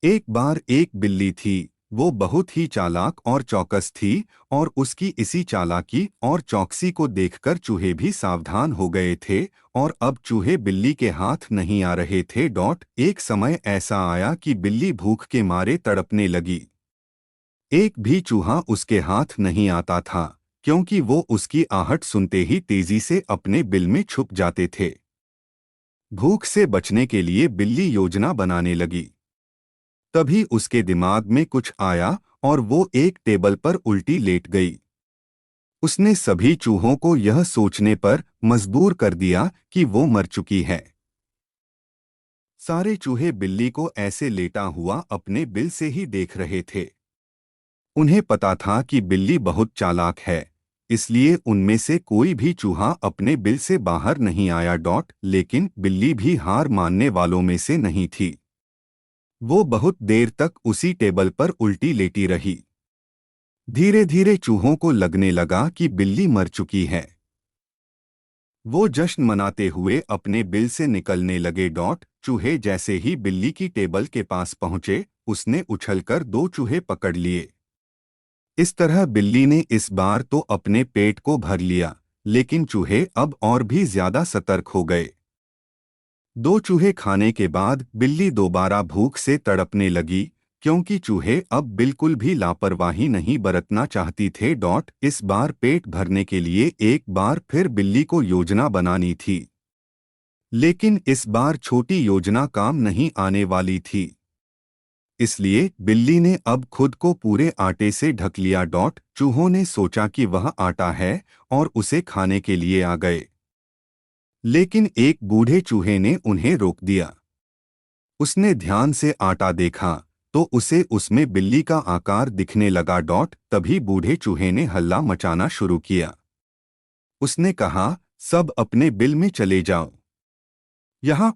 एक बार एक बिल्ली थी। वो बहुत ही चालाक और चौकस थी और उसकी इसी चालाकी और चौकसी को देखकर चूहे भी सावधान हो गए थे। और अब चूहे बिल्ली के हाथ नहीं आ रहे थे। एक समय ऐसा आया कि बिल्ली भूख के मारे तड़पने लगी। एक भी चूहा उसके हाथ नहीं आता था, क्योंकि वो उसकी आहट सुनते ही तेजी से अपने बिल में छुप जाते थे। भूख से बचने के लिए बिल्ली योजना बनाने लगी। तभी उसके दिमाग में कुछ आया और वो एक टेबल पर उल्टी लेट गई। उसने सभी चूहों को यह सोचने पर मजबूर कर दिया कि वो मर चुकी है। सारे चूहे बिल्ली को ऐसे लेटा हुआ अपने बिल से ही देख रहे थे। उन्हें पता था कि बिल्ली बहुत चालाक है, इसलिए उनमें से कोई भी चूहा अपने बिल से बाहर नहीं आया। लेकिन बिल्ली भी हार मानने वालों में से नहीं थी। वो बहुत देर तक उसी टेबल पर उल्टी लेटी रही। धीरे धीरे चूहों को लगने लगा कि बिल्ली मर चुकी है। वो जश्न मनाते हुए अपने बिल से निकलने लगे। चूहे जैसे ही बिल्ली की टेबल के पास पहुंचे, उसने उछलकर दो चूहे पकड़ लिए। इस तरह बिल्ली ने इस बार तो अपने पेट को भर लिया, लेकिन चूहे अब और भी ज्यादा सतर्क हो गए। दो चूहे खाने के बाद बिल्ली दोबारा भूख से तड़पने लगी, क्योंकि चूहे अब बिल्कुल भी लापरवाही नहीं बरतना चाहती थे। इस बार पेट भरने के लिए एक बार फिर बिल्ली को योजना बनानी थी। लेकिन इस बार छोटी योजना काम नहीं आने वाली थी। इसलिए बिल्ली ने अब खुद को पूरे आटे से ढक लिया। चूहों ने सोचा कि वह आटा है और उसे खाने के लिए आ गए। लेकिन एक बूढ़े चूहे ने उन्हें रोक दिया। उसने ध्यान से आटा देखा तो उसे उसमें बिल्ली का आकार दिखने लगा। तभी बूढ़े चूहे ने हल्ला मचाना शुरू किया। उसने कहा, सब अपने बिल में चले जाओ। यहाँ।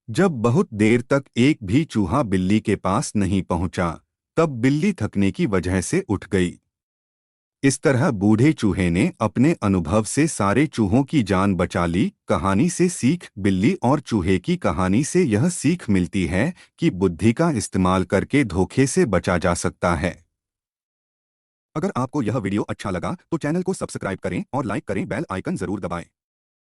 जब बहुत देर तक एक भी चूहा बिल्ली के पास नहीं पहुंचा, तब बिल्ली थकने की वजह से उठ गई। इस तरह बूढ़े चूहे ने अपने अनुभव से सारे चूहों की जान बचा ली। कहानी से सीख। बिल्ली और चूहे की कहानी से यह सीख मिलती है कि बुद्धि का इस्तेमाल करके धोखे से बचा जा सकता है। अगर आपको यह वीडियो अच्छा लगा तो चैनल को सब्सक्राइब करें और लाइक करें, बेल आइकन जरूर दबाएं।